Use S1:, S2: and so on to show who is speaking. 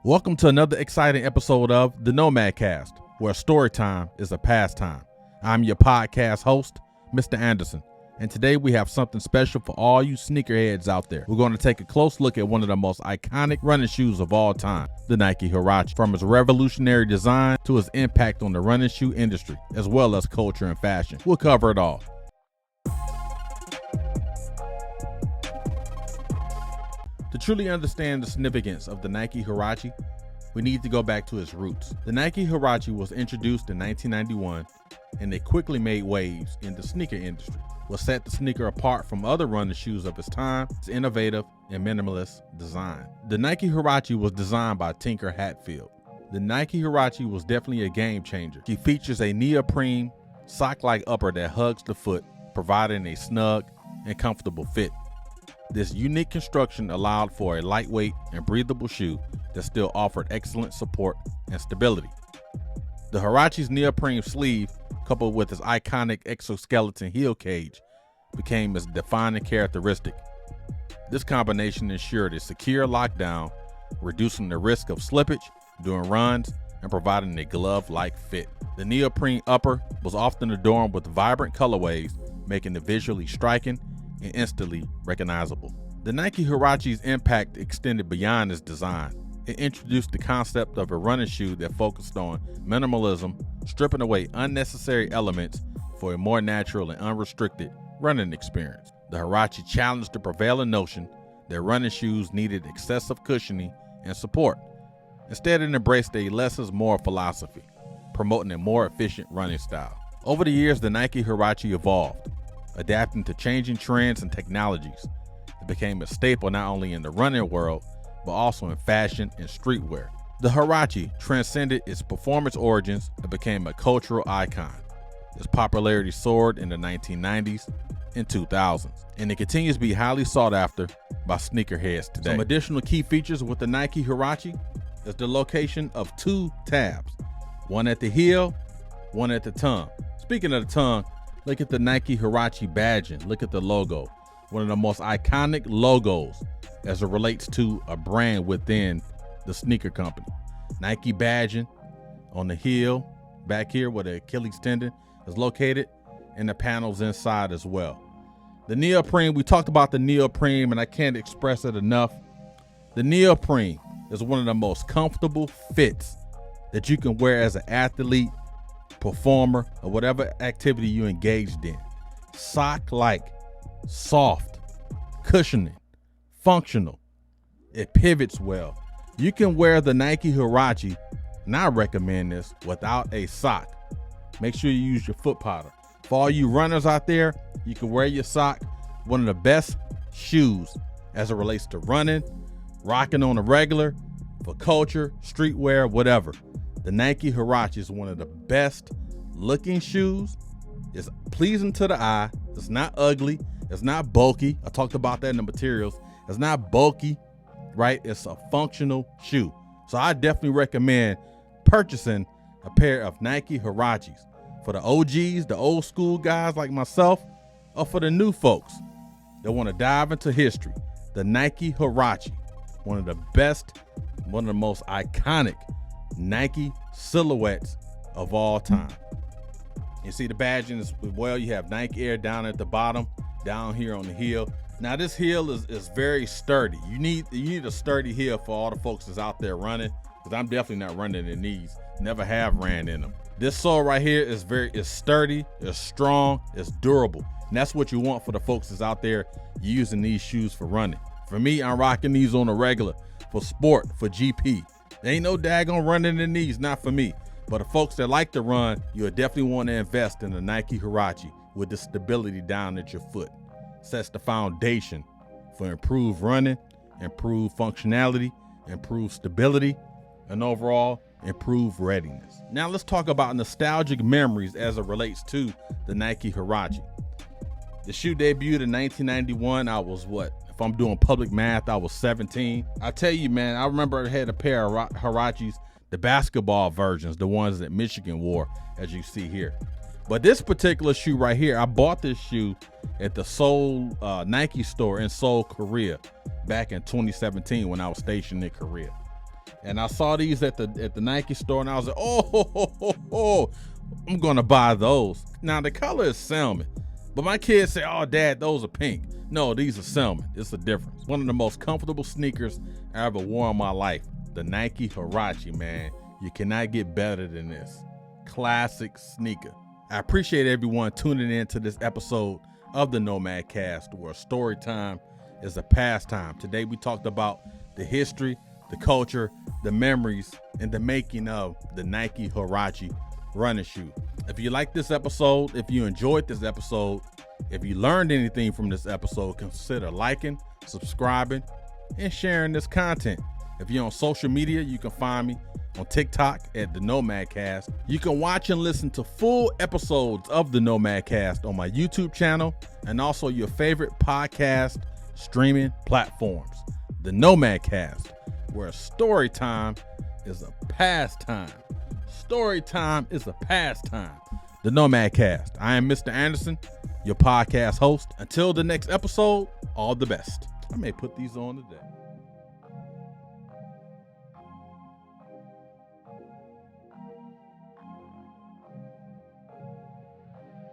S1: Welcome to another exciting episode of the Nomad Cast, where story time is a pastime. I'm your podcast host, Mr. Anderson, and today we have something special for all you sneakerheads out there. We're going to take a close look at one of the most iconic running shoes of all time, the Nike Huarache. From its revolutionary design to its impact on the running shoe industry, as well as culture and fashion. We'll cover it all. To truly understand the significance of the Nike Huarache, we need to go back to its roots. The Nike Huarache was introduced in 1991, and it quickly made waves in the sneaker industry. What set the sneaker apart from other running shoes of its time is innovative and minimalist design. The Nike Huarache was designed by Tinker Hatfield. The Nike Huarache was definitely a game changer. She features a neoprene, sock-like upper that hugs the foot, providing a snug and comfortable fit. This unique construction allowed for a lightweight and breathable shoe that still offered excellent support and stability. The Huarache's neoprene sleeve, coupled with its iconic exoskeleton heel cage, became its defining characteristic. This combination ensured a secure lockdown, reducing the risk of slippage during runs and providing a glove-like fit. The neoprene upper was often adorned with vibrant colorways, making it visually striking and instantly recognizable. The Nike Huarache's impact extended beyond its design. It introduced the concept of a running shoe that focused on minimalism, stripping away unnecessary elements for a more natural and unrestricted running experience. The Huarache challenged the prevailing notion that running shoes needed excessive cushioning and support. Instead, it embraced a less is more philosophy, promoting a more efficient running style. Over the years, the Nike Huarache evolved, adapting to changing trends and technologies. It became a staple not only in the running world, but also in fashion and streetwear. The Huarache transcended its performance origins and became a cultural icon. Its popularity soared in the 1990s and 2000s, and it continues to be highly sought after by sneakerheads today. Some additional key features with the Nike Huarache is the location of two tabs, one at the heel, one at the tongue. Speaking of the tongue, look at the Nike Huarache badging. Look at the logo. One of the most iconic logos as it relates to a brand within the sneaker company. Nike badging on the heel, back here where the Achilles tendon is located, and the panels inside as well. The neoprene, we talked about the neoprene, and I can't express it enough. The neoprene is one of the most comfortable fits that you can wear as an athlete, performer, or whatever activity you engaged in. Sock-like, soft, cushioning, functional. It pivots well. You can wear the Nike Huarache, and I recommend this, without a sock. Make sure you use your foot powder. For all you runners out there, you can wear your sock. One of the best shoes as it relates to running, rocking on a regular, for culture, streetwear, whatever. The Nike Huarache is one of the best looking shoes. It's pleasing to the eye. It's not ugly. It's not bulky. I talked about that in the materials. It's not bulky, right? It's a functional shoe. So I definitely recommend purchasing a pair of Nike Huaraches for the OGs, the old school guys like myself, or for the new folks that want to dive into history. The Nike Huarache, one of the best, one of the most iconic Nike silhouettes of all time. You see the badging as well. You have Nike Air down at the bottom, down here on the heel. Now this heel is very sturdy. You need a sturdy heel for all the folks that's out there running, because I'm definitely not running in these. Never have ran in them. This sole right here is sturdy, it's strong, it's durable. And that's what you want for the folks that's out there using these shoes for running. For me, I'm rocking these on a regular for sport, for GP. There ain't no daggone running in these, not for me. But the folks that like to run, you'll definitely want to invest in the Nike Huarache with the stability down at your foot. Sets the foundation for improved running, improved functionality, improved stability, and overall improved readiness. Now let's talk about nostalgic memories as it relates to the Nike Huarache. The shoe debuted in 1991. I was what? If I'm doing public math, I was 17. I tell you, man, I remember I had a pair of Huaraches, the basketball versions, the ones that Michigan wore, as you see here. But this particular shoe right here, I bought this shoe at the Seoul Nike store in Seoul, Korea, back in 2017 when I was stationed in Korea. And I saw these at the Nike store, and I was like, oh, I'm gonna buy those. Now the color is salmon, but my kids say, oh dad, those are pink. No, these are salmon. It's a difference. One of the most comfortable sneakers I ever wore in my life. The Nike Huarache, man. You cannot get better than this. Classic sneaker. I appreciate everyone tuning in to this episode of the Nomad Cast, where story time is a pastime. Today we talked about the history, the culture, the memories, and the making of the Nike Huarache running shoe. If you like this episode, if you enjoyed this episode, if you learned anything from this episode, consider liking, subscribing, and sharing this content. If you're on social media, you can find me on TikTok at the Nomad Cast. You can watch and listen to full episodes of the Nomad Cast on my YouTube channel and also your favorite podcast streaming platforms. The Nomad Cast, where story time is a pastime. Story time is a pastime. The Nomad Cast. I am Mr. Anderson, your podcast host. Until the next episode, all the best. I may put these on today.